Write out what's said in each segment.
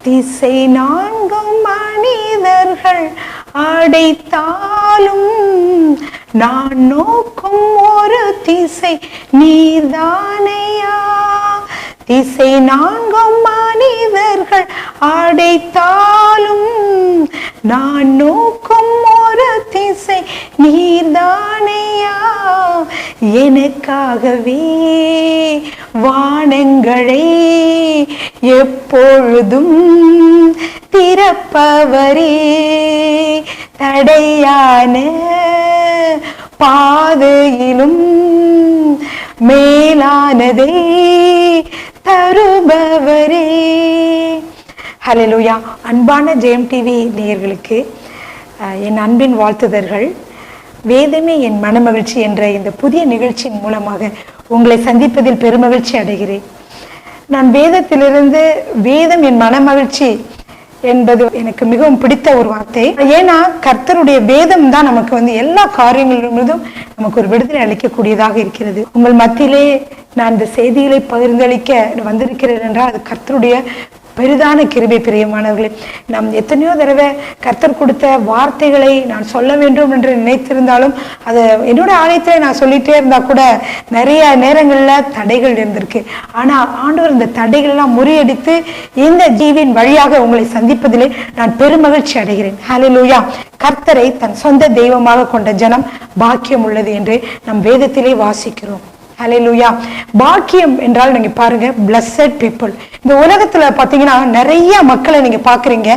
திசை நான்கும் மனிதர்கள் அடைத்தாலும் நான் நோக்கும் ஒரு திசை நீர்தானையா. திசை நான்கும் மனிதர்கள் அடைத்தாலும் நான் நோக்கும் ஒரு திசை நீர்தானையா. எனக்காகவே வானங்களை எப்பொழுதும் திறப்பவரே, தடையான பாதையிலும் மேலானதே தருபவரே. ஹல்லேலூயா. அன்பான ஜெயம் டிவி நேயர்களுக்கு என் அன்பின் வாழ்த்துதல்கள். வேதமே என் மனமகிழ்ச்சி என்ற இந்த புதிய நிகழ்ச்சியின் மூலமாக உங்களை சந்திப்பதில் பெருமகிழ்ச்சி அடைகிறேன். நான் வேதத்திலிருந்து வேதம் என் மனமகிழ்ச்சி என்பது எனக்கு மிகவும் பிடித்த ஒரு வார்த்தை. ஏன்னா கர்த்தருடைய வேதம் தான் நமக்கு எல்லா காரியங்களிலிருந்தும் நமக்கு ஒரு விடுதலை அளிக்கக்கூடியதாக இருக்கிறது. உங்கள் மத்தியிலே நான் இந்த செய்திகளை பகிர்ந்தளிக்க வந்திருக்கிறேன் என்றால் அது கர்த்தருடைய பெரிதான கிருபை. பிரியமானவர்களே, நாம் எத்தனையோ தடவை கர்த்தர் கொடுத்த வார்த்தைகளை நான் சொல்ல வேண்டும் என்று நினைத்திருந்தாலும் அது என்னோட ஆலயத்தில் நான் சொல்லிட்டே இருந்தா கூட நிறைய நேரங்களில் தடைகள் இருந்திருக்கு. ஆனால் ஆண்டவர் இந்த தடைகளெல்லாம் முறியடித்து இந்த ஜீவின் வழியாக உங்களை சந்திப்பதிலே நான் பெருமகிழ்ச்சி அடைகிறேன். ஹல்லேலூயா. கர்த்தரை தன் சொந்த தெய்வமாக கொண்ட ஜனம் பாக்கியம் உள்ளது என்று நம் வேதத்திலே வாசிக்கிறோம். ஹல்லேலூயா. பாக்கியம் என்றால் நீங்க பாருங்க, blessed people. இந்த உலகத்துல பாத்தீங்கன்னா நிறைய மக்களை நீங்க பாக்குறீங்க.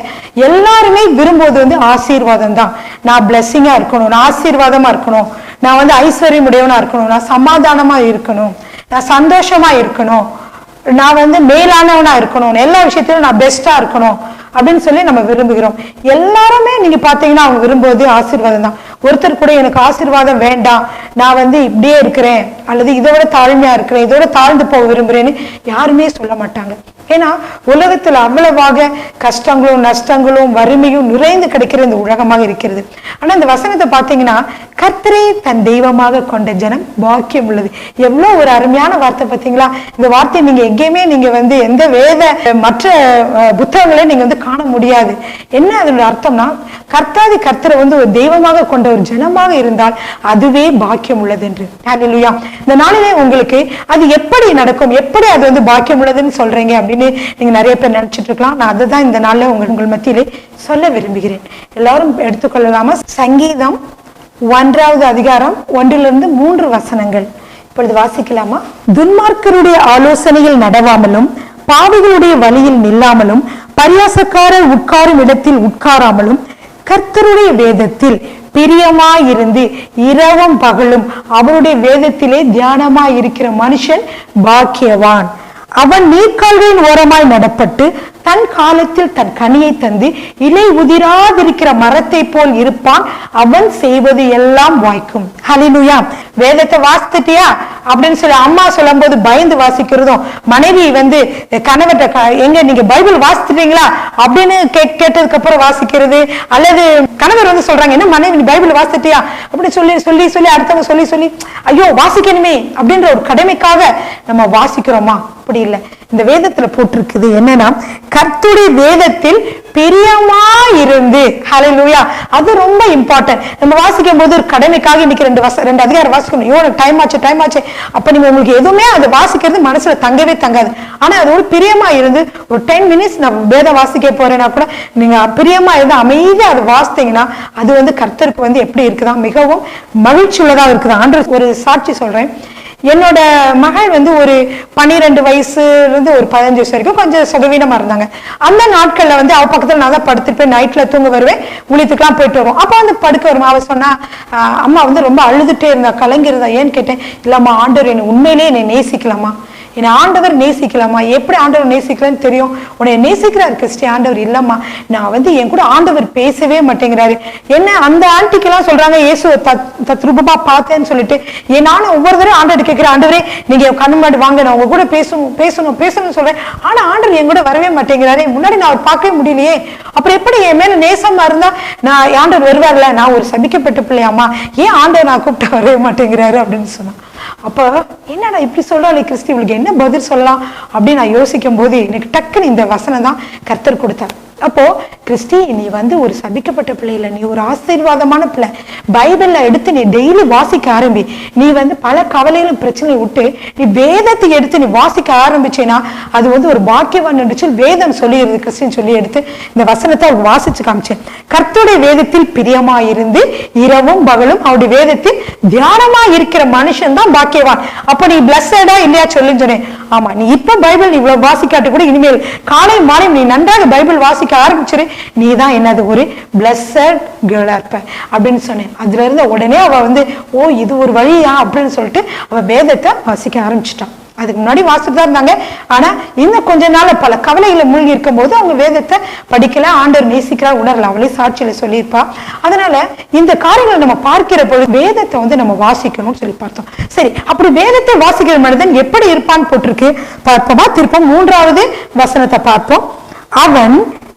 எல்லாருமே விரும்புவது ஆசீர்வாதம் தான். நான் பிளஸ்ஸிங்கா இருக்கணும், நான் ஆசீர்வாதமா இருக்கணும், நான் ஐஸ்வர்யம் உடையவனா இருக்கணும், நான் சமாதானமா இருக்கணும், நான் சந்தோஷமா இருக்கணும், நான் மேலானவனா இருக்கணும், எல்லா விஷயத்திலும் நான் பெஸ்டா இருக்கணும் அப்படின்னு சொல்லி நம்ம விரும்புகிறோம். எல்லாருமே நீங்க பாத்தீங்கன்னா அவங்க விரும்புவது ஆசீர்வாதம் தான். ஒருத்தர் கூட எனக்கு ஆசீர்வாதம் வேண்டாம், நான் இப்படியே இருக்கிறேன் அல்லது இதோட தாழ்மையா இருக்கிறேன், இதோட தாழ்ந்து போக விரும்புறேன்னு யாருமே சொல்ல மாட்டாங்க. ஏன்னா உலகத்துல அவ்வளவாக கஷ்டங்களும் நஷ்டங்களும் வறுமையும் நிறைந்து கிடைக்கிற இந்த உலகமாக இருக்கிறது. ஆனா இந்த வசனத்தை பாத்தீங்கன்னா கர்த்தரை தன் தெய்வமாக கொண்ட ஜனம் பாக்கியம் உள்ளது. எவ்வளவு ஒரு அருமையான வார்த்தை பாத்தீங்களா? இந்த வார்த்தை நீங்க எங்கேயுமே நீங்க எந்த வேத மற்ற புத்தகங்களே நீங்க காண முடியாது. என்ன அதோட அர்த்தம்னா, கர்த்தாதி கர்த்தரை ஒரு தெய்வமாக கொண்ட ஒரு ஜனமாக இருந்தால் அதுவே பாக்கியம் உள்ளது என்று. ஹல்லேலூயா. இந்த நாளிலே உங்களுக்கு அது எப்படி நடக்கும், எப்படி அது பாக்கியம் உள்ளதுன்னு சொல்றீங்க அப்படின்னு நீங்க நிறைய பேர் நினைச்சிட்டு இருக்கலாம். நான் அதுதான் இந்த நாள்ல உங்கள் மத்தியிலே சொல்ல விரும்புகிறேன். எல்லாரும் எடுத்துக்கொள்ளலாமா? சங்கீதம் 1வது அதிகாரம் 1-3 வசனங்கள் இப்பொழுது வாசிக்கலாமா? துன்மார்க்கருடைய ஆலோசனையில் நடவாமலும் பாவிகளுடைய வழியில் நில்லாமலும் பரியாசக்காரர் உட்காரும் இடத்தில் உட்காராமலும் கர்த்தருடைய வேதத்தில் பிரியமாயிருந்து இரவும் பகலும் அவருடைய வேதத்திலே தியானமாய் இருக்கிற மனுஷன் பாக்கியவான். அவன் நீர்க்கால்களின் ஓரமாய் நடப்பட்டு தன் காலத்தில் தன் கனியை தந்து இலை உதிராதிருக்கிற மரத்தை போல் இருப்பான். அவன் செய்வது எல்லாம் வாய்க்கும். ஹல்லேலூயா. வேதத்தை வாசித்தியா அப்படின்னு சொல்லி அம்மா சொல்லும் போது பயந்து வாசிக்கிறதும், மனைவி கணவர்கிட்ட எங்க நீங்க பைபிள் வாசித்துட்டீங்களா அப்படின்னு கேட்டதுக்கு அப்புறம் வாசிக்கிறது, அல்லது கணவர் சொல்றாங்க என்ன மனைவி பைபிள் வாசித்தியா அப்படின்னு சொல்லி சொல்லி சொல்லி அடுத்தவங்க சொல்லி சொல்லி ஐயோ வாசிக்கணுமே அப்படின்ற ஒரு கடமைக்காக நம்ம வாசிக்கிறோமா? அப்படி இல்லை. இந்த வேதத்துல போட்டிருக்குது என்னன்னா, கர்த்தருடைய வேதத்தில் பிரியமாயிருந்து. ஹல்லேலூயா. அது ரொம்ப இம்பார்ட்டன்ட். நம்ம வாசிக்கும் போது ஒரு கடமைக்காக இன்னைக்கு 2 அதிகாரம் வாசிக்கணும். ஐயோ டைம் ஆச்சு. அப்ப நீங்க உங்களுக்கு எதுவுமே அது வாசிக்கிறது மனசுல தங்கவே தங்காது. ஆனா அதோட பிரியமா இருந்து ஒரு 10 மினிட்ஸ் நான் வேதம் வாசிக்க போறேன்னா கூட நீங்க பிரியமா இருந்து அமைதியா அதை வாசித்தீங்கன்னா அது கர்த்தருக்கு எப்படி இருக்குதா, மிகவும் மகிழ்ச்சி உள்ளதா இருக்குதா. ஆண்டு ஒரு சாட்சி சொல்றேன். என்னோட மகள் ஒரு 12 வயசுல இருந்து ஒரு 15 வயசு வரைக்கும் கொஞ்சம் சுகவீனமா இருந்தாங்க. அந்த நாட்கள்ல அவ பக்கத்துல நான் தான் படுத்துட்டு நைட்ல தூங்க வருவேன், ஊழியத்துக்குலாம் போயிட்டு வருவோம். அப்ப படுக்க வருமா அவ சொன்னா, அம்மா ரொம்ப அழுதுட்டே இருந்தா, கலங்கிருந்தா. ஏன்னு கேட்டேன். இல்லம்மா, ஆண்டவர் என்னை உண்மையிலேயே என்னை நேசிக்கலாமா, என்னை ஆண்டவர் நேசிக்கலாமா? எப்படி ஆண்டவர் நேசிக்கலன்னு தெரியும்? உன்னை நேசிக்கிறார் கிறிஸ்டி. ஆண்டவர் இல்லம்மா, நான் என் கூட ஆண்டவர் பேசவே மாட்டேங்கிறாரு. என்ன அந்த ஆண்டிக்கெல்லாம் சொல்றாங்க இயேசு தத்ரூபமா பார்த்தேன்னு சொல்லிட்டு, நானும் ஒவ்வொரு தடவை ஆண்டவர் கேட்கிறேன், ஆண்டவரே நீங்க கண்ணு முன்னாடி வாங்க, நான் உங்க கூட பேசணும்னு சொல்றேன். ஆனா ஆண்டவர் என் கூட வரவே மாட்டேங்கிறாரு. முன்னாடி நான் அவர் பார்க்கவே முடியலையே. அப்புறம் எப்படி என் மேல நேசமா இருந்தா நான் ஆண்டவர் வருவார்ல? நான் ஒரு சபிக்கப்பட்ட பிள்ளையாமா, ஏன் ஆண்டவர் நான் கூப்பிட்டு வரவே மாட்டேங்கிறாரு அப்படின்னு சொன்னா, அப்போ என்னடா இப்படி சொல்றாளே கிறிஸ்து, இவளுக்கு என்ன பதில் சொல்லலாம் அப்படின்னு நான் யோசிக்கும் போது எனக்கு டக்குன்னு இந்த வசனம் தான் கர்த்தர் கொடுத்தார். அப்போ கிறிஸ்டி, நீ ஒரு சபிக்கப்பட்ட பிள்ளை இல்லை, நீ ஒரு ஆசீர்வாதமான பிள்ளை. பைபிள்ல எடுத்து நீ டெய்லி வாசிக்க ஆரம்பி. நீ பல கவலைகளும் பிரச்சனையை விட்டு நீ வேதத்தை எடுத்து நீ வாசிக்க ஆரம்பிச்சேன்னா அது ஒரு பாக்கியவான் என்று சொல்லி வேதம் சொல்லிடுது. கிறிஸ்டின் சொல்லி எடுத்து இந்த வசனத்தை அவங்க வாசிச்சு காமிச்சேன். கர்த்தருடைய வேதத்தில் பிரியமாயிருந்து இரவும் பகலும் அவருடைய வேதத்தில் தியானமா இருக்கிற மனுஷன் தான் பாக்கியவான். அப்ப நீ பிளஸடா இல்லையா சொல்லுன்னு சொன்னேன். ஆமா, நீ இப்ப பைபிள் இவ்வளவு வாசிக்காட்டு கூட இனிமேல் காலை மாலை நீ நன்றாக பைபிள் வாசிக்க ஆரம்பிச்சிரு, நீ தான் என்னது ஒரு பிளஸட் கேர்ளா இருப்ப அப்படின்னு சொன்னேன். அதுல இருந்து உடனே அவ ஓ இது ஒரு வழியா அப்படின்னு சொல்லிட்டு அவ வேதத்தை வாசிக்க ஆரம்பிச்சிட்டான். அதுக்கு முன்னாடி வாசிட்டு தான் இருந்தாங்க. ஆனா இன்னும் கொஞ்ச நாள் பல கவலைகளை மூழ்கி இருக்கும் போது அவங்க வேதத்தை படிக்கல, ஆண்டவர் நேசிக்கிறா உணரல. அவளே சாட்சியில சொல்லியிருப்பா. அதனால இந்த காரியங்களை நம்ம பார்க்கிற பொழுது வேதத்தை நம்ம வாசிக்கணும்னு சொல்லி பார்த்தோம். சரி, அப்படி வேதத்தை வாசிக்கிற மனிதன் எப்படி இருப்பான்னு போட்டிருக்கு. பார்ப்போமா? திருப்பம் 3வது வசனத்தை பார்ப்போம். அவன்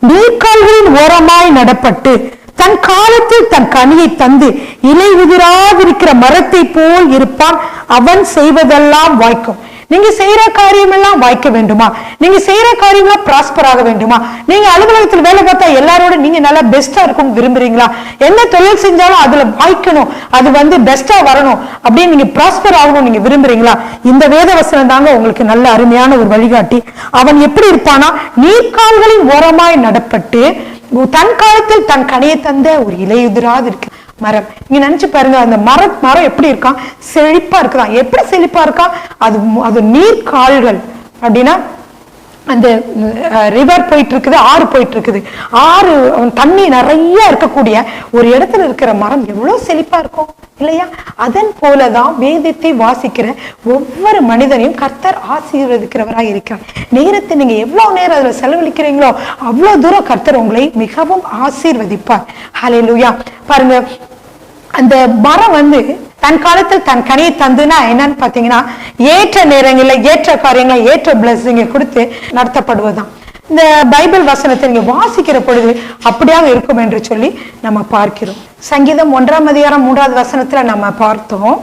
நீர்க்கால்களின் ஓரமாய் நடப்பட்டு தன் காலத்தில் தன் கனியை தந்து இலை உதிராதிருக்கிற மரத்தை போல் இருப்பான். அவன் செய்வதெல்லாம் வாய்க்கும். நீங்க செய்யற காரியம் எல்லாம் வாய்க்க வேண்டுமா? நீங்க செய்யற காரியம் எல்லாம் பிராஸ்பர் ஆக வேண்டுமா? நீங்க அலுவலகத்தில் வேலை பார்த்தா எல்லாரோட நீங்க நல்லா பெஸ்டா இருக்கும் விரும்புறீங்களா? என்ன தொழில் செஞ்சாலும் அதுல வாய்க்கணும், அது பெஸ்டா வரணும் அப்படின்னு நீங்க பிராஸ்பர் ஆகணும் நீங்க விரும்புறீங்களா? இந்த வேத வசனம் தாங்க உங்களுக்கு நல்ல அருமையான ஒரு வழிகாட்டி. அவன் எப்படி இருப்பானா, நீர்க்கால்களின் ஓரமாய் நடப்பட்டு தன் காலத்தில் தன் கனியை தந்த ஒரு இலையுதிராது இருக்கு மரம். நீங்க நினைச்சு பாருங்க, அந்த மரம் எப்படி இருக்கான்? செழிப்பா இருக்குதான். எப்படி செழிப்பா இருக்கா? அது நீர் கால்கள் அப்படின்னா அந்த ரிவர் போயிட்டு இருக்குது, ஆறு போயிட்டு இருக்குது. ஆறு தண்ணி நிறைய இருக்கக்கூடிய ஒரு இடத்துல இருக்கிற மரம் எவ்வளவு செழிப்பா இருக்கும் இல்லையா? அதன் போலதான் வேதத்தை வாசிக்கிற ஒவ்வொரு மனிதனையும் கர்த்தர் ஆசீர்வதிக்கிறவராக இருக்கிறார். நேரத்தை நீங்க எவ்வளவு நேரம் அதுல செலவழிக்கிறீங்களோ அவ்வளவு தூரம் கர்த்தர் உங்களை மிகவும் ஆசீர்வதிப்பார். ஹல்லேலூயா. பாருங்க, அந்த மரம் தன் காலத்தில் தன் கனியை தந்துனா என்னன்னு பாத்தீங்கன்னா, ஏற்ற நேரங்கள்ல ஏற்ற காரியங்களை ஏற்ற பிளஸிங்க கொடுத்து நடத்தப்படுவதுதான். இந்த பைபிள் வசனத்தை நீங்க வாசிக்கிற பொழுது அப்படியாக இருக்கும் என்று சொல்லி நம்ம பார்க்கிறோம். சங்கீதம் 1ஆம் அதிகாரம் 3வது வசனத்துல நம்ம பார்த்தோம்.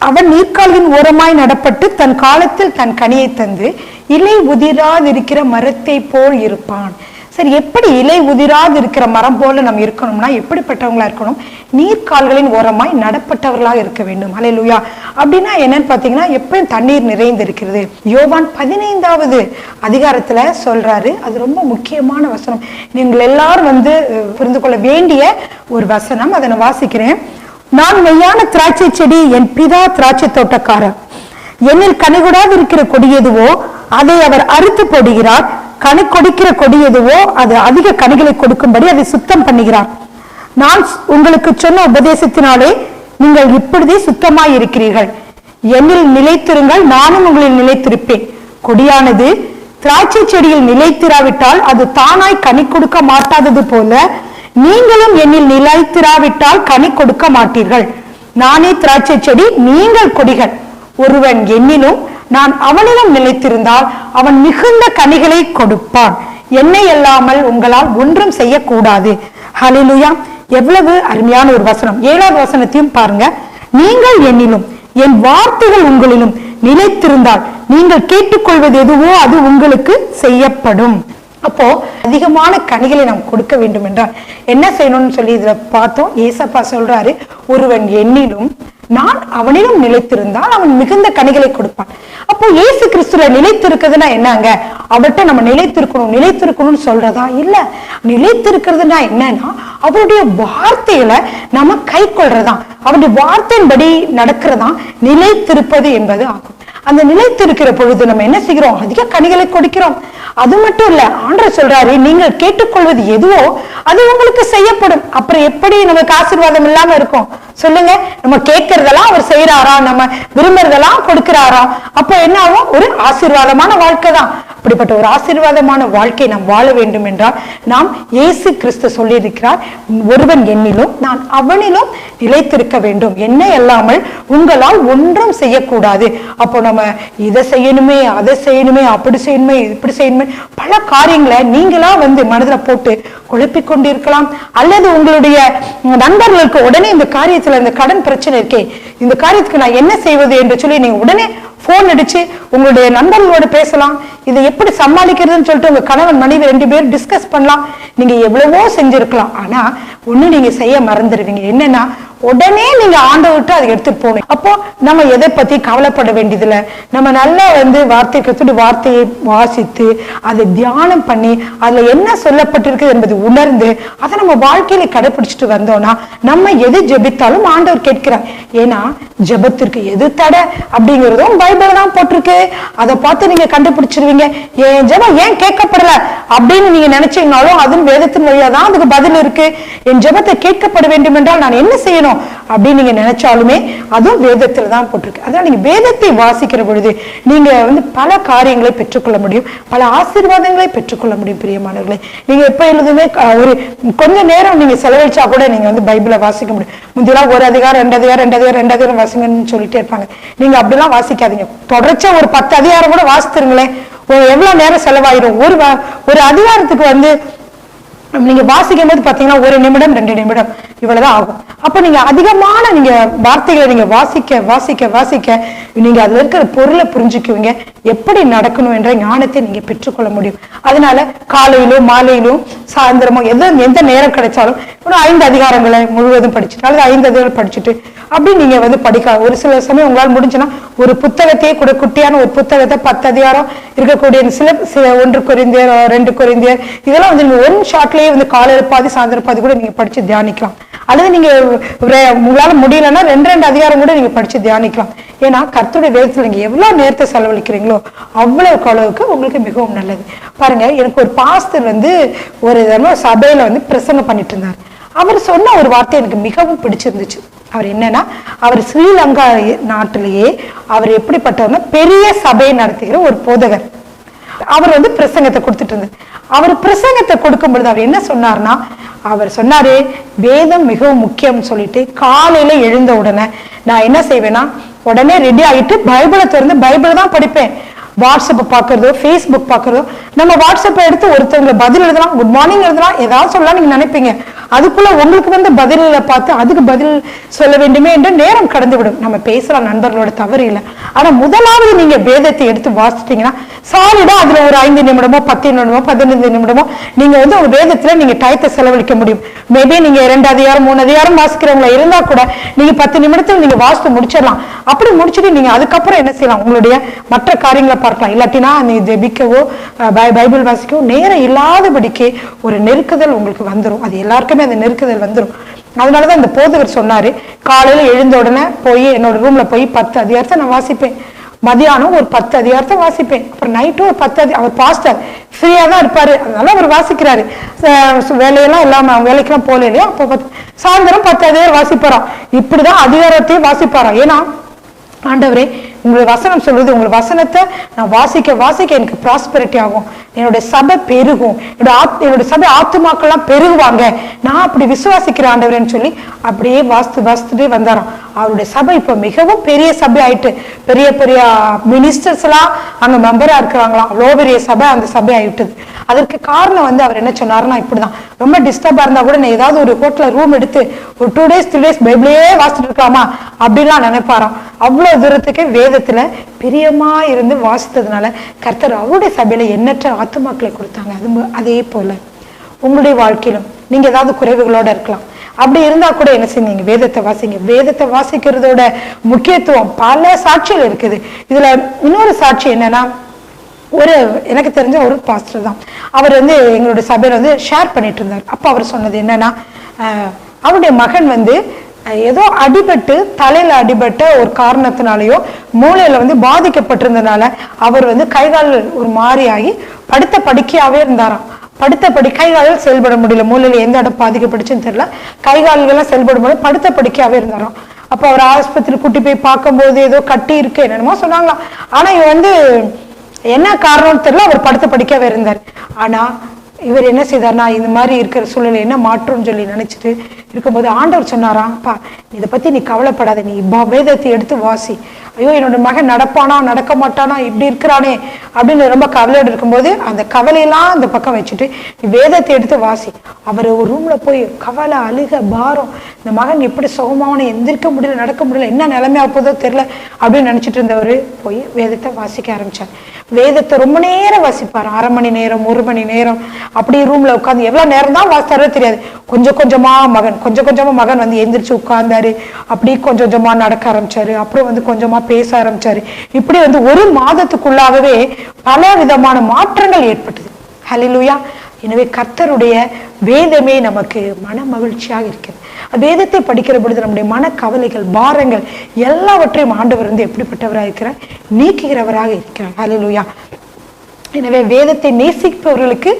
அவன் நீர்க்காலின் ஓரமாய் நடப்பட்டு தன் காலத்தில் தன் கனியை தந்து இலை உதிராதிருக்கிற மரத்தை போல் இருப்பான். சரி, எப்படி இலை உதிராது இருக்கிற மரம் போல நம்ம இருக்கணும்னா எப்படிப்பட்டவங்களா இருக்கணும்? நீர்க்கால்களின் ஓரமாய் நடப்பட்டவர்களாக இருக்க வேண்டும். ஹல்லேலூயா. அப்படின்னா என்னன்னு பாத்தீங்கன்னா, எப்பயும் தண்ணீர் நிறைந்து இருக்கிறது. யோவான் 15வது அதிகாரத்துல சொல்றாரு. அது ரொம்ப முக்கியமான வசனம். நீங்கள் எல்லாரும் புரிந்து கொள்ள வேண்டிய ஒரு வசனம். அதை நான் வாசிக்கிறேன். நான் மெய்யான திராட்சை செடி, என் பிதா திராட்சை தோட்டக்காரர். என்னில் கனிகூடாது இருக்கிற கொடி எதுவோ அதை அவர் அறுத்து போடுகிறார். கனி கொடுக்கிற கொடி எதுவோ அது அதிக கனிகளை கொடுக்கும்படி அதை சுத்தம் பண்ணுகிறார். நான் உங்களுக்கு சொன்ன உபதேசத்தினாலே நீங்கள் இப்பொழுதே சுத்தமாய் இருக்கிறீர்கள். என்னில் நிலைத்திருங்கள், நானும் உங்களில் நிலைத்திருப்பேன். கொடியானது திராட்சை செடியில் நிலைத்திராவிட்டால் அது தானாய் கனி கொடுக்க மாட்டாதது போல நீங்களும் என்னில் நிலைத்திராவிட்டால் கனி கொடுக்க மாட்டீர்கள். நானே திராட்சை செடி, நீங்கள் கொடிகள். ஒருவன் என்னிலும் நான் அவனிலும் நிலைத்திருந்தால் அவன் மிகுந்த கனிகளை கொடுப்பான். என்னை அல்லாமல் உங்களால் ஒன்றும் செய்யக்கூடாது. ஹல்லேலூயா. எவ்வளவு அருமையான ஒரு வசனம். 7வது வசனத்தையும் பாருங்க. நீங்கள் என்னிலும் என் வார்த்தைகள் உங்களிலும் நிலைத்திருந்தால் நீங்கள் கேட்டுக்கொள்வது எதுவோ அது உங்களுக்கு செய்யப்படும். அப்போ அதிகமான கனிகளை நாம் கொடுக்க வேண்டும் என்றால் என்ன செய்யணும்னு சொல்லி இதுல பார்த்தோம். ஏசப்பா சொல்றாரு, ஒருவன் என்னிலும் நான் அவனிலும் நிலைத்திருந்தால் அவன் மிகுந்த கனிகளை கொடுப்பான். அப்போ இயேசு கிறிஸ்துல நிலைத்திருக்கிறதுனா என்னங்க? அவர்கிட்ட நம்ம நிலைத்திருக்கணும்னு சொல்றதா? இல்ல. நிலைத்திருக்கிறதுனா என்னன்னா அவருடைய வார்த்தைகளை நம்ம கை கொள்றதான், அவருடைய வார்த்தையின்படி நடக்கிறதான் நிலைத்திருப்பது என்பது ஆகும். அந்த நிலைத்திருக்கிற பொழுது நம்ம என்ன செய்கிறோம்? அதிக கனிகளை கொடுக்கிறோம். அது மட்டும் இல்ல, ஆண்டவர் சொல்றாரு, நீங்கள் கேட்டுக்கொள்வது எதுவோ அது உங்களுக்கு செய்யப்படும். அப்புறம் எப்படி நமக்கு ஆசீர்வாதம் இல்லாம இருக்கும் சொல்லுங்க? நம்ம கேட்கறதெல்லாம் அவர் செய்யறாரா, நம்ம விரும்புறதெல்லாம் கொடுக்கிறாரா? அப்ப என்ன ஆகும்? ஒரு ஆசீர்வாதமான வாழ்க்கை தான். அப்படிப்பட்ட ஒரு ஆசீர்வாதமான வாழ்க்கை நாம் வாழ வேண்டும் என்றால் நாம் இயேசு கிறிஸ்து சொல்லி இருக்கிறார், ஒருவன் என்னிலும் நான் அவனிலும் நிலைத்திருக்க வேண்டும். என்னை அல்லாமல் உங்களால் ஒன்றும் செய்யக்கூடாது. அப்போ நம்ம இதை செய்யணுமே, அதை செய்யணுமே, அப்படி செய்யணுமே, இப்படி செய்யணுமே, பல காரியங்களை நீங்களா மனதில் போட்டு குழப்பிக் கொண்டிருக்கலாம். அல்லது உங்களுடைய நண்பர்களுக்கு உடனே இந்த காரியத்துல இந்த கடன் பிரச்சனை இருக்கே, இந்த காரியத்துக்கு நான் என்ன செய்வது என்று சொல்லி நீங்க உடனே போன் அடிச்சு உங்களுடைய நண்பர்களோட பேசலாம். இதை எப்படி சமாளிக்கிறதுன்னு சொல்லிட்டு உங்க கணவன் மனைவி 2 பேரும் டிஸ்கஸ் பண்ணலாம். நீங்க எவ்வளவோ செஞ்சிருக்கலாம். ஆனா ஒண்ணு நீங்க செய்ய மறந்துடுவீங்க. என்னன்னா உடனே நீங்க ஆண்டவர்கிட்ட அதை எடுத்துட்டு போகணும். அப்போ நம்ம எதை பத்தி கவலைப்பட வேண்டியதில்லை. நம்ம நல்லா வார்த்தை கத்துட்டு வார்த்தையை வாசித்து அதை தியானம் பண்ணி அதுல என்ன சொல்லப்பட்டிருக்கு என்பது உணர்ந்து அதை நம்ம வாழ்க்கையில கடைபிடிச்சிட்டு வந்தோம்னா நம்ம எது ஜெபித்தாலும் ஆண்டவர் கேட்கிறார். ஏன்னா ஜெபத்திற்கு எது தடை அப்படிங்கிறதும் பைபிள் தான் போட்டிருக்கு. அதை பார்த்து நீங்க கண்டுபிடிச்சிருவீங்க. என் ஜெபம் ஏன் கேட்கப்படல அப்படின்னு நீங்க நினைச்சீங்கனாலும் அதுவும் வேதத்தின் வழியா தான் அதுக்கு பதில் இருக்கு. என் ஜெபத்தை கேட்கப்பட வேண்டும் என்றால் நான் என்ன செய்யணும் அப்படின்னு நீங்க நினைச்சாலுமே அதுவும் வேதத்துல தான் போட்டிருக்கு. அதனால நீங்க வேதத்தை வாசிக்கிற பொழுது நீங்க பல காரியங்களை பெற்றுக்கொள்ள முடியும், பல ஆசீர்வாதங்களை பெற்றுக்கொள்ள முடியும். பிரியமானவர்களே, நீங்க எப்ப எழுதுமே ஒரு கொஞ்ச நேரம் நீங்க செலவழிச்சா கூட நீங்க பைபிளை வாசிக்க முடியும். முந்தியெல்லாம் 1 அதிகாரம் 2 அதிகாரம் 2 அதிகாரம் 2 அதிகாரம் வாசிங்கன்னு சொல்லிட்டே இருப்பாங்க. நீங்க அப்படிலாம் வாசிக்காதீங்க. தொடர்ச்சியா ஒரு 10 அதிகாரம் கூட வாசித்துருங்களேன். எவ்வளவு நேரம் செலவாயிரும். ஒரு அதிகாரத்துக்கு நீங்க வாசிக்கும் போது பாத்தீங்கன்னா 1 நிமிடம் 2 நிமிடம் இவ்வளவுதான் ஆகும். அப்ப நீங்க அதிகமான நீங்க வார்த்தைகளை நீங்க வாசிக்க வாசிக்க வாசிக்க நீங்க அதுல இருக்கிற பொருளை புரிஞ்சுக்குவீங்க. எப்படி நடக்கணும் என்ற ஞானத்தை நீங்க பெற்றுக்கொள்ள முடியும். அதனால காலையிலும் மாலையிலும் சாயந்தரமோ எந்த நேரம் கிடைச்சாலும் ஒரு 5 அதிகாரங்களை முழுவதும் படிச்சுட்டு அல்லது 5 அதிகாரம் படிச்சுட்டு அப்படி நீங்க படிக்க ஒரு சில சமயம் உங்களால் முடிஞ்சுன்னா ஒரு புத்தகத்தையே கூட குட்டியான ஒரு புத்தகத்தை 10 அதிகாரம் இருக்கக்கூடிய சில 1 கொரிந்தியர் 2 கொரிந்தியர் இதெல்லாம் நீங்க ஒன் ஷாட்லயே காலையில பாதி சாயந்தரம் பாதி கூட நீங்க படிச்சு தியானிக்கலாம். அல்லது நீங்க உங்களால முடியலன்னா 2 அதிகாரம் கூட நீங்க படிச்சு தியானிக்கலாம். ஏன்னா கர்த்தருடைய வேதத்துல நீங்க எவ்வளவு நேரத்தை செலவழிக்கிறீங்களோ அவ்வளவுக்கு அளவுக்கு உங்களுக்கு மிகவும் நல்லது. பாருங்க, எனக்கு ஒரு பாஸ்டர் ஒரு சபையில பிரசங்கம் பண்ணிட்டு இருந்தார். அவர் சொன்ன ஒரு வார்த்தை எனக்கு மிகவும் பிடிச்சிருந்துச்சு. அவர் என்னன்னா, அவர் ஸ்ரீலங்கா நாட்டிலேயே அவர் எப்படிப்பட்டவர்னா பெரிய சபையை நடத்துகிற ஒரு போதகர். அவர் பிரசங்கத்தை கொடுத்துட்டு இருந்தார். அவர் பிரசங்கத்தை கொடுக்கும் பொழுது அவர் என்ன சொன்னார்னா, அவர் சொன்னாரு வேதம் மிகவும் முக்கியம் சொல்லிட்டு காலையில எழுந்த உடனே நான் என்ன செய்வேன்னா உடனே ரெடி ஆகிட்டு பைபிளை திறந்து பைபிள் தான் படிப்பேன். வாட்ஸ்அப் பாக்குறதோ ஃபேஸ்புக் பாக்குறதோ, நம்ம வாட்ஸ்அப்பை எடுத்து ஒருத்தவங்க பதில் எழுதலாம், குட் மார்னிங் எழுதலாம், ஏதாவது சொல்லலாம் நீங்க நினைப்பீங்க. அதுக்குள்ள உங்களுக்கு பதில பார்த்து அதுக்கு பதில் சொல்ல வேண்டுமே என்று நேரம் கடந்து விடும். நம்ம பேசலாம், நண்பர்களோட தவறு இல்லை. ஆனா முதலாவது நீங்க வேதத்தை எடுத்து வாசிட்டீங்கன்னா சாலிடா அதுல ஒரு 5 நிமிடமோ 10 நிமிடமோ 15 நிமிடமோ நீங்க ஒரு வேதத்துல நீங்க டயத்தை செலவழிக்க முடியும். மேபி நீங்க 2 அதிகாரம் 3 அதிகாரம் வாசிக்கிறவங்களா இருந்தா கூட நீங்க 10 நிமிடத்துல நீங்க வாசித்து முடிச்சிடலாம். அப்படி முடிச்சுட்டு நீங்க அதுக்கப்புறம் என்ன செய்யலாம், உங்களுடைய மற்ற காரியங்களை பார்க்கலாம். இல்லாட்டினா நீ ஜெபிக்கவோ பைபிள் வாசிக்கவோ நேரம் இல்லாதபடிக்கு ஒரு நெருக்குதல் உங்களுக்கு வந்துடும். அது எல்லாருக்குமே அந்த நெருக்குதல் வந்துடும். அதனாலதான் இந்த போதகர் சொன்னாரு, காலையில எழுந்த உடனே போய் என்னோட ரூம்ல போய் 10 அதிகாரத்தை நான் வாசிப்பேன், மதியானம் ஒரு 10 அதிகாரத்தை வாசிப்பேன், அப்புறம் நைட்டும் ஒரு 10 அவர் பாஸ்டர் ஃப்ரீயா தான் இருப்பாரு, அதனால அவர் வாசிக்கிறாரு. வேலையெல்லாம் இல்லாம வேலைக்கெல்லாம் போல இல்லையா, அப்போ சாயந்தரம் 10 அதிகாரம் வாசிப்பாராம். இப்படிதான் அதிகாரத்தையும் வாசிப்பாராம். ஏன்னா ஆண்டவரே உங்களுடைய வசனம் சொல்றது, உங்களுடைய வசனத்தை நான் வாசிக்க வாசிக்க எனக்கு ப்ராஸ்பெரிட்டி ஆகும், என்னுடைய சபை பெருகும், என்னுடைய சபை ஆத்துமாக்கள்லாம் பெருகுவாங்க, நான் அப்படி விசுவாசிக்கிறேன் ஆண்டவரேன்னு சொல்லி அப்படியே வாசித்துட்டே வந்தாராம். அவருடைய சபை இப்ப மிகவும் பெரிய சபை ஆயிட்டு, பெரிய பெரிய மினிஸ்டர்ஸ் எல்லாம் அங்க மெம்பரா இருக்கிறாங்களாம். அவ்வளோ பெரிய சபை அந்த சபை ஆயிட்டுது. அதற்கு காரணம் அவர் என்ன சொன்னாருன்னா, இப்படிதான் ரொம்ப டிஸ்டர்பா இருந்தா கூட நான் ஏதாவது ஒரு ஹோட்டல்ல ரூம் எடுத்து ஒரு 2 days 3 days பைபிளே வாசிட்டு இருக்கலாமா அப்படின்லாம் நினைப்பாராம். அவ்வளவு தூரத்துக்கு வேதத்துல பிரியமா இருந்து வாசித்ததுனால கர்த்தர் அவருடைய சபையில எண்ணற்ற ஆத்துமாக்களை கொடுத்தாங்க. அதே போல உங்களுடைய வாழ்க்கையிலும் நீங்க ஏதாவது குறைவுகளோட இருக்கலாம். அப்படி இருந்தா கூட என்ன செய்யுங்க, வேதத்தை வாசிங்க. வேதத்தை வாசிக்கிறதோட முக்கியத்துவம் பல சாட்சிகள் இருக்குது. இதுல இன்னொரு சாட்சி என்னன்னா, எனக்கு தெரிஞ்ச ஒரு பாஸ்டர் தான், அவர் எங்களுடைய சபையில ஷேர் பண்ணிட்டு இருந்தார். அப்ப அவர் சொன்னது என்னன்னா, அவருடைய மகன் ஏதோ அடிபட்டு தலையில அடிபட்ட ஒரு காரணத்தினாலேயோ மூளையில பாதிக்கப்பட்டிருந்தனால அவர் கைகால் ஒரு மாதிரி ஆகி படுத்த படுக்கையாவே இருந்தாராம். படுத்த கைகாலில் செயல்பட முடியல, மூளையில எந்த இடம் பாதிக்கப்பட்டுச்சுன்னு தெரியல, கைகால்கள்லாம் செயல்படும் போது படுத்த படுக்கையாவே இருந்தாராம். அப்ப அவர் ஆஸ்பத்திரி கூட்டி போய் பார்க்கும் போது ஏதோ கட்டி இருக்கு என்னென்னமோ சொன்னாங்களாம். ஆனா இவன் என்ன காரணம்னு தெரியல, அவர் படுத்த படிக்கவே இருந்தார். ஆனா இவர் என்ன செய்தார்னா, இந்த மாதிரி இருக்கிற சூழ்நிலை என்ன மாற்றம்னு சொல்லி நினைச்சிட்டு இருக்கும்போது ஆண்டவர் சொன்னாராம்ப்பா, இதை பத்தி நீ கவலைப்படாத, நீ வேதத்தை எடுத்து வாசி. ஐயோ என்னோட மகன் நடப்பானா நடக்க மாட்டானா இப்படி இருக்கிறானே அப்படின்னு ரொம்ப கவலையோடு இருக்கும்போது அந்த கவலையெல்லாம் அந்த பக்கம் வச்சுட்டு நீ வேதத்தை எடுத்து வாசி. அவர் ஒரு ரூம்ல போய் கவலை அழுக பாரம், இந்த மகன் எப்படி சுகமாவனை எந்திரிக்க முடியல நடக்க முடியல என்ன நிலைமையா போதோ தெரியல அப்படின்னு நினைச்சிட்டு இருந்தவர் போய் வேதத்தை வாசிக்க ஆரம்பிச்சார். வேதத்தை ரொம்ப நேரம் வாசிப்பார், 1/2 மணி நேரம் 1 மணி நேரம் அப்படி ரூம்ல உட்காந்து எவ்வளவு நேரம் தான் வாசித்தாரோ தெரியாது. கொஞ்சம் கொஞ்சமா மகன் வந்து எந்திரிச்சு உட்கார்ந்தாரு, அப்படி கொஞ்சம் கொஞ்சமா நடக்க ஆரம்பிச்சாரு, அப்புறம் வந்து கொஞ்சமா பேச ஆரம்பிச்சாரு. இப்படி வந்து 1 மாதத்துக்குள்ளாகவே பல விதமான மாற்றங்கள் ஏற்பட்டது. ஹல்லேலூயா. எனவே கர்த்தருடைய வேதமே நமக்கு மன மகிழ்ச்சியாக இருக்கிறது. வேதத்தை படிக்கிற பொழுது நம்முடைய மன கவலைகள் பாரங்கள் எல்லாவற்றையும் ஆண்டவர் வந்து எப்படிப்பட்டவராக இருக்கிறார், நீக்குகிறவராக இருக்கிறார். ஹல்லேலூயா. எனவே வேதத்தை நேசிப்பவர்களுக்கு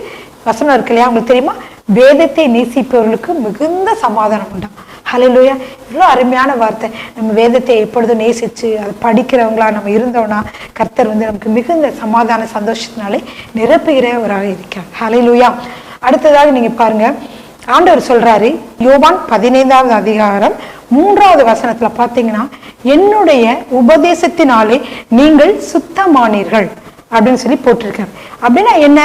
வசனம் இருக்கு இல்லையா, உங்களுக்கு தெரியுமா, வேதத்தை நேசிப்பவர்களுக்கு மிகுந்த சமாதானம் உண்டா. ஹல்லேலூயா. இவ்வளோ அருமையான வார்த்தை. நம்ம வேதத்தை எப்பொழுதும் நேசிச்சு அதை படிக்கிறவங்களா நம்ம இருந்தோம்னா கர்த்தர் வந்து நமக்கு மிகுந்த சமாதான சந்தோஷத்தினாலே நிரப்புகிறவராக இருக்கிறார். ஹல்லேலூயா. அடுத்ததாக நீங்க பாருங்க, ஆண்டவர் சொல்றாரு யோவான் 15வது அதிகாரம் 3வது வசனத்துல பாத்தீங்கன்னா, என்னுடைய உபதேசத்தினாலே நீங்கள் சுத்தமானீர்கள் அப்படின்னு சொல்லி போட்டிருக்காரு. அப்படின்னா என்ன,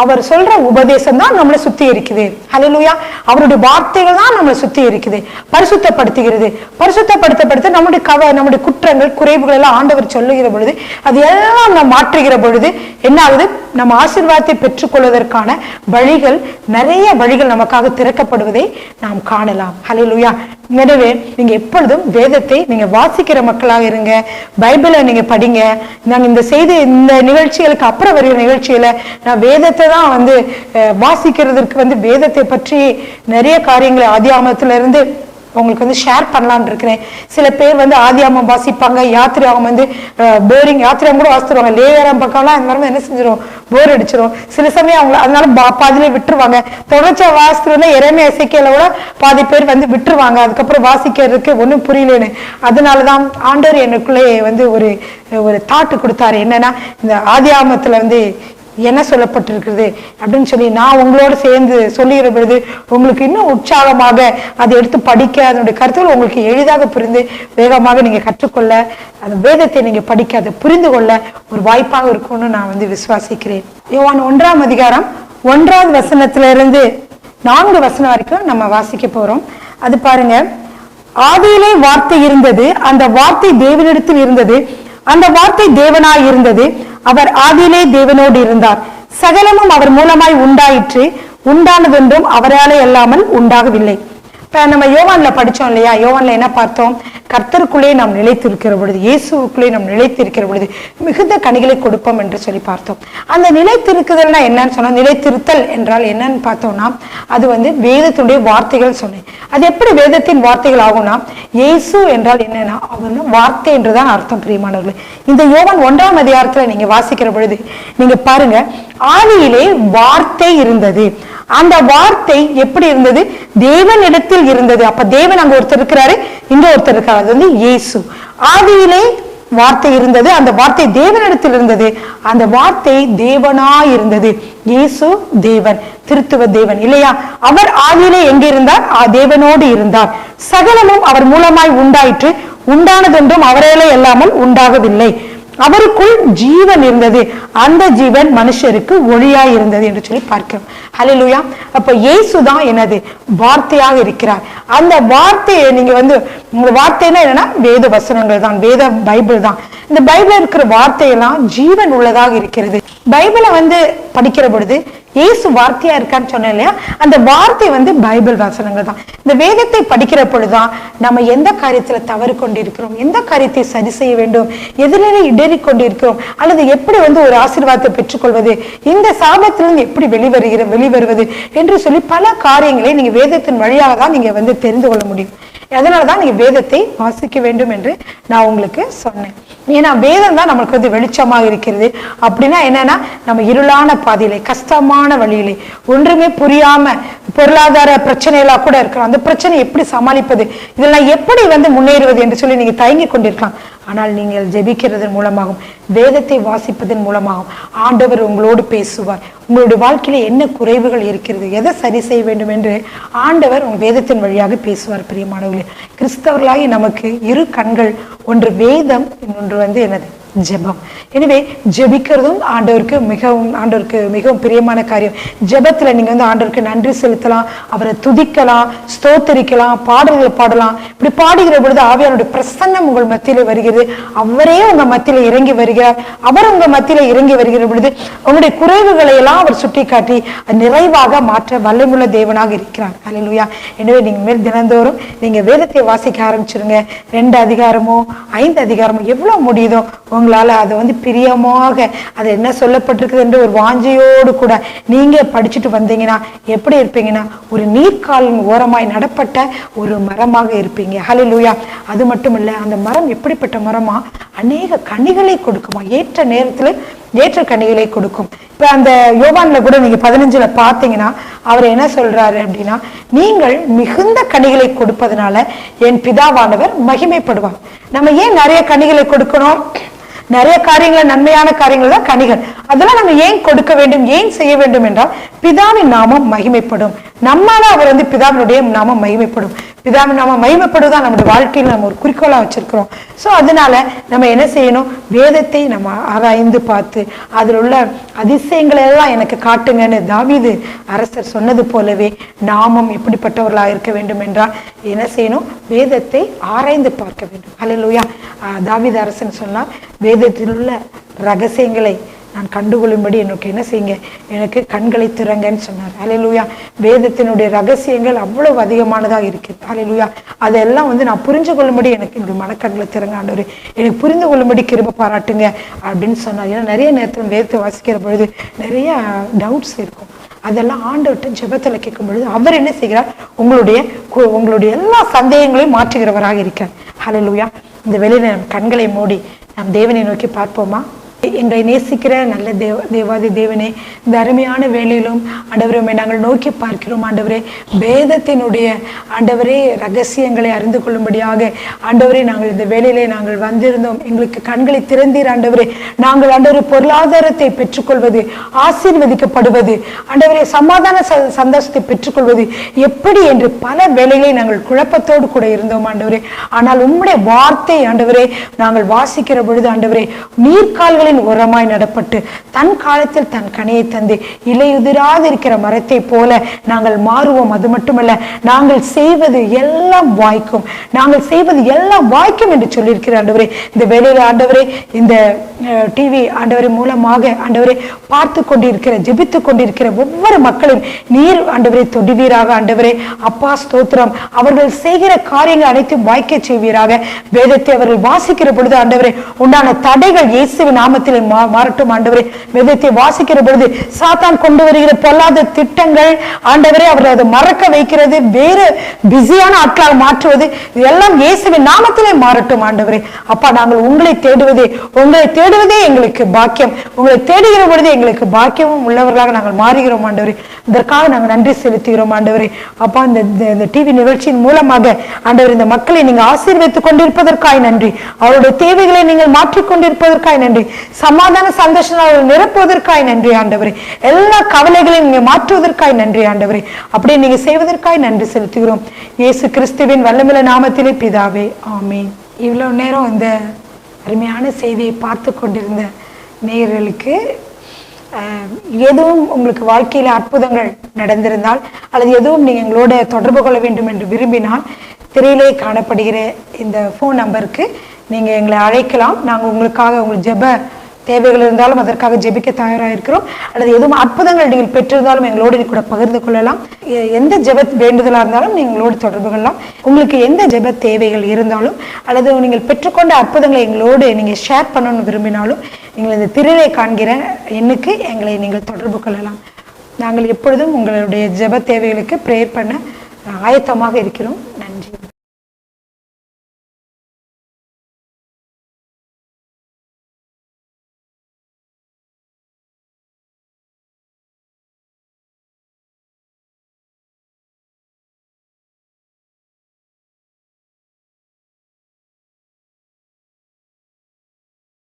அவர் சொல்ற உபதேசம் தான் நம்மளை சுத்திகரிக்குது. ஹல்லேலூயா. அவருடைய வார்த்தைகள் தான் நம்மளை சுத்திகரிக்குது, பரிசுத்தப்படுத்துகிறது. பரிசுத்தப்படுத்த நம்முடைய குற்றங்கள் குறைவுகள் எல்லாம் ஆண்டவர் சொல்லுகிற பொழுது அது எல்லாம் நம்ம மாற்றுகிற பொழுது என்ன ஆகுது, நம்ம ஆசீர்வாதத்தை பெற்றுக்கொள்வதற்கான வழிகள், நிறைய வழிகள் நமக்காக திறக்கப்படுவதை நாம் காணலாம். ஹல்லேலூயா. எனவே நீங்க எப்பொழுதும் வேதத்தை நீங்க வாசிக்கிற மக்களாக இருங்க, பைபிளை நீங்க படிங்க. நாங்க இந்த நிகழ்ச்சிகளுக்கு அப்புறம் வருகிற நிகழ்ச்சியில நான் வேதத்தை தான் வந்து வாசிக்கிறதுக்கு வந்து வேதத்தை பற்றி நிறைய காரியங்களை ஆதியாகமத்துல இருந்து உங்களுக்கு வந்து ஷேர் பண்ணலான்னு இருக்கிறேன். சில பேர் வந்து ஆதியாகமம் வாசிப்பாங்க, யாத்திராகம் வந்து போரிங், யாத்திராகம் கூட வாசித்துருவாங்க. லேயரம் பக்கம்லாம் இந்த மாதிரி என்ன செஞ்சிடும், போர் அடிச்சிடும். சில சமயம் அவங்க அதனால பாதியிலே விட்டுருவாங்க. தொடர்ச்சியா வாசிக்கிறோன்னா எரேமியா எசேக்கியேல கூட பாதி பேர் வந்து விட்டுருவாங்க, அதுக்கப்புறம் வாசிக்கிறதுக்கு ஒன்றும் புரியலன்னு. அதனாலதான் ஆண்டவர் எனக்குள்ளே வந்து ஒரு தாட்டு கொடுத்தாரு, என்னன்னா இந்த ஆதியாகமத்துல வந்து என்ன சொல்லப்பட்டிருக்கிறது அப்படின்னு சொல்லி நான் உங்களோட சேர்ந்து சொல்லுகிற பொழுது உங்களுக்கு இன்னும் உற்சாகமாக அதை எடுத்து படிக்க, அதனுடைய கருத்துக்கள் உங்களுக்கு எளிதாக புரிந்து வேகமாக நீங்க கற்றுக்கொள்ள, அந்த வேதத்தை நீங்க படிக்க, அதை புரிந்து கொள்ள ஒரு வாய்ப்பாக இருக்கும்னு நான் வந்து விசுவாசிக்கிறேன். யோவான் 1ஆம் அதிகாரம் 1வது வசனத்திலிருந்து 4 வசனம் வரைக்கும் நம்ம வாசிக்க போறோம். அது பாருங்க, ஆதியிலே வார்த்தை இருந்தது, அந்த வார்த்தை தேவனிடத்தில் இருந்தது, அந்த வார்த்தை தேவனாய் இருந்தது, அவர் ஆதியிலே தேவனோடு இருந்தார், சகலமும் அவர் மூலமாய் உண்டாயிற்று, உண்டானதென்றும் அவராலே அல்லாமல் உண்டாகவில்லை. இப்ப நம்ம யோவான்ல படிச்சோம் இல்லையா, யோவான்ல என்ன பார்த்தோம், கர்த்தருக்குள்ளே நாம் நிலைத்திருக்கிற பொழுது, இயேசுக்குள்ளே நாம் நிலைத்திருக்கிற பொழுது மிகுந்த கனிகளை கொடுப்போம் என்று சொல்லி பார்த்தோம். அந்த நிலைத்திருக்குதல்னா என்னன்னு சொன்னா, நிலைத்திருத்தல் என்றால் என்னன்னு பார்த்தோம்னா அது வந்து வேதத்துடைய வார்த்தைகள் சொன்னேன். அது எப்படி வேதத்தின் வார்த்தைகள் ஆகும்னா, இயேசு என்றால் என்னன்னா அவர் வார்த்தை என்றுதான் அர்த்தம். பிரியமானவர்களே, இந்த யோவான் 1ஆம் அதிகாரத்துல நீங்க வாசிக்கிற பொழுது நீங்க பாருங்க, ஆதியிலே வார்த்தை இருந்தது, அந்த வார்த்தை எப்படி இருந்தது, தேவனிடத்தில் இருந்தது. அப்ப தேவன் அங்க ஒருத்தர் இருக்கிறாரு, இங்க ஒருத்தர் இருக்காரு, அது வந்து இயேசு. ஆதியிலே வார்த்தை இருந்தது, அந்த வார்த்தை தேவனிடத்தில் இருந்தது, அந்த வார்த்தை தேவனாய் இருந்தது. இயேசு தேவன், திருத்துவ தேவன் இல்லையா. அவர் ஆதியிலே எங்க இருந்தார், தேவனோடு இருந்தார், சகலமும் அவர் மூலமாய் உண்டாயிற்று, உண்டானதென்றும் அவராலே அல்லாமல் உண்டாகவில்லை, அவருக்குள் ஜீவன் இருந்தது, அந்த ஜீவன் மனுஷருக்கு ஒளியாய் இருந்தது என்று சொல்லி பார்க்கிறோம். ஹல்லேலூயா. அப்ப இயேசுதான் என்னது, வார்த்தையாக இருக்கிறார். அந்த வார்த்தையை நீங்க வந்து, உங்க வார்த்தைன்னா என்னன்னா வேத வசனங்கள் தான், வேத பைபிள் தான். இந்த பைபிள் இருக்கிற வார்த்தையெல்லாம் ஜீவன் உள்ளதாக இருக்கிறது. பைபிளை வந்து படிக்கிற பொழுது இயேசு வார்த்தையா இருக்கான்னு சொன்னேன் இல்லையா, அந்த வார்த்தை வந்து பைபிள் வசனங்கள் தான். இந்த வேதத்தை படிக்கிற பொழுதுதான் நம்ம எந்த காரியத்துல தவறு கொண்டிருக்கிறோம், எந்த காரியத்தை சரி செய்ய வேண்டும், எதிரிலே இடறி கொண்டிருக்கிறோம், அல்லது எப்படி வந்து ஒரு ஆசீர்வாதத்தை பெற்றுக்கொள்வது, இந்த சாபத்திலிருந்து எப்படி வெளிவருவது என்று சொல்லி பல காரியங்களை நீங்க வேதத்தின் வழியாக தான் நீங்க வந்து தெரிந்து கொள்ள முடியும். அதனாலதான் நீங்க வேதத்தை வாசிக்க வேண்டும் என்று நான் உங்களுக்கு சொன்னேன். ஏன்னா வேதம் தான் நம்மளுக்கு வந்து வெளிச்சமாக இருக்கிறது. அப்படின்னா என்னன்னா, நம்ம இருளான பாதையிலே, கஷ்டமான வழியிலே, ஒன்றுமே புரியாம பொருளாதார பிரச்சனைகளா கூட இருக்கிறோம், அந்த பிரச்சனை எப்படி சமாளிப்பது, இதெல்லாம் எப்படி வந்து முன்னேறுவது என்று சொல்லி நீங்க தயங்கி கொண்டிருக்கலாம். ஆனால் நீங்கள் ஜெபிக்கிறதன் மூலமாகவும் வேதத்தை வாசிப்பதன் மூலமாகவும் ஆண்டவர் உங்களோடு பேசுவார். உங்களுடைய வாழ்க்கையில என்ன குறைவுகள் இருக்கிறது, எதை சரி செய்ய வேண்டும் என்று ஆண்டவர் உங்கள் வேதத்தின் வழியாக பேசுவார். பிரியமானவர்களே, கிறிஸ்தவர்களாகி நமக்கு இரு கண்கள், ஒன்று வேதம், இன்னொன்று என்னது, ஜெபம். எனவே ஜெபிக்கிறதும் ஆண்டவருக்கு மிகவும் பிரியமான காரியம். ஜெபத்துல நீங்க ஆண்டவருக்கு நன்றி செலுத்தலாம், அவரை துதிக்கலாம், ஸ்தோத்தரிக்கலாம், பாடல்களை பாடலாம். இப்படி பாடுகிற பொழுது ஆவியானுடைய பிரசன்னம் உங்கள் மத்தியில வருகிறது. அவரே உங்க மத்தியில இறங்கி வருகிறார். அவர் உங்க மத்தியில இறங்கி வருகிற பொழுது உங்களுடைய குறைவுகளை எல்லாம் அவர் சுட்டி காட்டி நிறைவாக மாற்ற வல்லமுள்ள தேவனாக இருக்கிறார். அல்லேலூயா. எனவே நீங்க மேல் தினந்தோறும் நீங்க வேதத்தை வாசிக்க ஆரம்பிச்சிருங்க. 2 அதிகாரமோ 5 அதிகாரமோ எவ்வளவு முடியுதோ உங்களால அதை பிரியமாக அது என்ன சொல்லப்பட்டிருக்குது என்று ஒரு வாஞ்சையோடு கூட நீங்க படிச்சுட்டு வந்தீங்கன்னா எப்படி இருப்பீங்கன்னா, ஒரு நீர்க்காலின் ஓரமாய் நடப்பட்ட ஒரு மரமாக இருப்பீங்க. ஹல்லேலூயா. அது மட்டும் இல்ல, அந்த மரம் எப்படிப்பட்ட மரமா, அநேக கனிகளை கொடுக்குமா, ஏற்ற நேரத்துல ஏற்ற கனிகளை கொடுக்கும். இப்ப அந்த யோவான்ல கூட நீங்க 15ல பாத்தீங்கன்னா அவர் என்ன சொல்றாரு அப்படின்னா, நீங்கள் மிகுந்த கனிகளை கொடுப்பதனால என் பிதாவானவர் மகிமைப்படுவார். நம்ம ஏன் நிறைய கனிகளை கொடுக்கணும்? நிறைய காரியங்கள், நன்மையான காரியங்கள் தான் கனிகள். அதெல்லாம் நம்ம ஏன் கொடுக்க வேண்டும், ஏன் செய்ய வேண்டும் என்றால் பிதாவின் நாமம் மகிமைப்படும். நம்மால அவர் பிதாவினுடைய நாமம் மகிமைப்படும். பிதாவின் நாமம் மகிமைப்படுவதான் நம்முடைய வாழ்க்கையில் நம்ம ஒரு குறிக்கோளா வச்சிருக்கிறோம். ஸோ அதனால நம்ம என்ன செய்யணும், வேதத்தை நம்ம ஆராய்ந்து பார்த்து அதில் உள்ள அதிசயங்களை எல்லாம் எனக்கு காட்டுங்கன்னு தாவீது அரசர் சொன்னது போலவே நாமும் எப்படிப்பட்டவர்களாக இருக்க வேண்டும் என்றால் என்ன செய்யணும், வேதத்தை ஆராய்ந்து பார்க்க வேண்டும். அல்லேலூயா. தாவீது அரசன் சொன்னார், வேதத்தில் உள்ள ரகசியங்களை நான் கண்டுகொள்ளும்படி எனக்கு என்ன செய்யுங்க, எனக்கு கண்களை திறங்கன்னு சொன்னார். அல்லேலூயா. வேதத்தினுடைய ரகசியங்கள் அவ்வளவு அதிகமானதாக இருக்குது. அல்லேலூயா. அதெல்லாம் நான் புரிஞ்சு கொள்ளும்படி எனக்கு என்னுடைய மனக்கண்களை திறங்க ஆண்டவரே, எனக்கு புரிந்து கொள்ளும்படி கிருபை பாராட்டுங்க அப்படின்னு சொன்னார். ஏன்னா நிறைய நேரத்தில் வேதத்தை வாசிக்கிற பொழுது நிறைய டவுட்ஸ் இருக்கும். அதெல்லாம் ஆண்டவர்கிட்ட ஜெபத்துல கேட்கும் பொழுது அவர் என்ன செய்கிறார், உங்களுடைய எல்லா சந்தேகங்களையும் மாற்றுகிறவராக இருக்கிறார். ஹல்லேலூயா. இந்த வெளியில நம் கண்களை மூடி நாம் தேவனை நோக்கி பார்ப்போமா? எங்களை நேசிக்கிற நல்ல தேவாதி தேவனே, இந்த அருமையான வேளையிலும் ஆண்டவரே நாங்கள் நோக்கி பார்க்கிறோம். ஆண்டவரே, வேதத்தினுடைய ஆண்டவரே ரகசியங்களை அறிந்து கொள்ளும்படியாக ஆண்டவரே நாங்கள் இந்த வேளையிலே நாங்கள் வந்திருந்தோம். எங்களுக்கு கண்களை திறந்தீர் ஆண்டவரே. நாங்கள் ஆண்டவரே பொருளாதாரத்தை பெற்றுக்கொள்வது, ஆசீர்வதிக்கப்படுவது, ஆண்டவரே சமாதான சந்தோஷத்தை பெற்றுக்கொள்வது எப்படி என்று பல வேளைகளை நாங்கள் குழப்பத்தோடு கூட இருந்தோம் ஆண்டவரே. ஆனால் உம்முடைய வார்த்தை ஆண்டவரே நாங்கள் வாசிக்கிற பொழுது ஆண்டவரே, நீர்க்கால்களின் உரமாய் நடப்பட்டு தன் காலத்தில் தன் கனியை தந்து இலையுதிராது இருக்கிற மரத்தை போல நாங்கள் மாறுவோம். அது மட்டுமல்ல, நாங்கள் செய்வது எல்லாம் வாய்க்கும், நாங்கள் செய்வது எல்லாம் வாய்க்கும் என்று சொல்லியிருக்கிற ஆண்டவரே, இந்த வேளையில ஆண்டவரே இந்த டிவி ஆண்டவரே மூலமாக ஆண்டவரே பார்த்து கொண்டிருக்கிற, ஜெபித்து கொண்டிருக்கிற ஒவ்வொரு மக்களையும் நீர் ஆண்டவரே தொடுவீராக. ஆண்டவரே அப்பா ஸ்தோத்திரம். அவர்கள் செய்கிற காரியங்கள் அனைத்தும் வாய்க்க செய்வீராக. வேதத்தை அவர்கள் வாசிக்கிற பொழுது ஆண்டவரே உண்டான தடைகள் இயேசுவின் நாமத்தில் மாறட்டும் ஆண்டவரே. வேதத்தை வாசிக்கிற பொழுது சாத்தான் கொண்டு வருகிற பொல்லாத திட்டங்கள் ஆண்டவரே அவரை அதை மறக்க வைக்கிறது, வேறு பிஸியான ஆட்களால் மாற்றுவது, இதெல்லாம் இயேசுவின் நாமத்திலே மாறட்டும் ஆண்டவரே. அப்பா நாங்கள் உங்களை தேடுவதே எங்களுக்கு பாக்கியம். உங்களை தேடுகிற பொழுது எங்களுக்கு பாக்கியமும் உள்ளவர்களாக நாங்கள் மாறுகிறோம் ஆண்டவரே. இதற்காக நாங்கள் நன்றி செலுத்துகிறோம் ஆண்டவரே. அப்பா இந்த டிவி நிகழ்ச்சியின் மூலமாக ஆண்டவர் இந்த மக்களை நீங்க ஆசீர்வதித்துக் கொண்டிருப்பதற்காக நன்றி. அவருடைய தேவைகளை நீங்கள் மாற்றிக்கொண்டிருப்பதற்காக நன்றி. சமாதான சந்தோஷம் அவர்கள் நிரப்புவதற்காக நன்றி ஆண்டவரே. எல்லா கவலைகளையும் நீங்க மாற்றுவதற்காக நன்றி ஆண்டவரே. அப்படியே நீங்க செய்வதற்காக நன்றி செலுத்துகிறோம். இயேசு கிறிஸ்துவின் வல்லமையுள்ள நாமத்திலே பிதாவே, ஆமென். இவ்வளவு நேரம் இந்த அருமையான செய்தியை பார்த்து கொண்டிருந்த நேயர்களுக்கு எதுவும் உங்களுக்கு வாழ்க்கையில அற்புதங்கள் நடந்திருந்தால் அல்லது எதுவும் நீங்க எங்களோட தொடர்பு கொள்ள வேண்டும் என்று விரும்பினால் திரையிலே காணப்படுகிற இந்த ஃபோன் நம்பருக்கு நீங்க எங்களை அழைக்கலாம். நாங்கள் உங்களுக்காக உங்கள் ஜெப தேவைகள் இருந்தாலும் அதற்காக ஜெபிக்க தயாராக இருக்கிறோம். அல்லது எதுவும் அற்புதங்கள் நீங்கள் பெற்றிருந்தாலும் எங்களோடு கூட பகிர்ந்து கொள்ளலாம். எந்த ஜெப வேண்டுதலாக இருந்தாலும் நீங்களோடு தொடர்பு கொள்ளலாம். உங்களுக்கு எந்த ஜெப தேவைகள் இருந்தாலும் அல்லது நீங்கள் பெற்றுக்கொண்ட அற்புதங்களை எங்களோடு நீங்கள் ஷேர் பண்ணணும்னு விரும்பினாலும் நீங்கள் இந்த திரையை காண்கிற எண்ணுக்கு எங்களை நீங்கள் தொடர்பு கொள்ளலாம். நாங்கள் எப்பொழுதும் உங்களுடைய ஜெப தேவைகளுக்கு ப்ரேயர் பண்ண ஆயத்தமாக இருக்கிறோம்.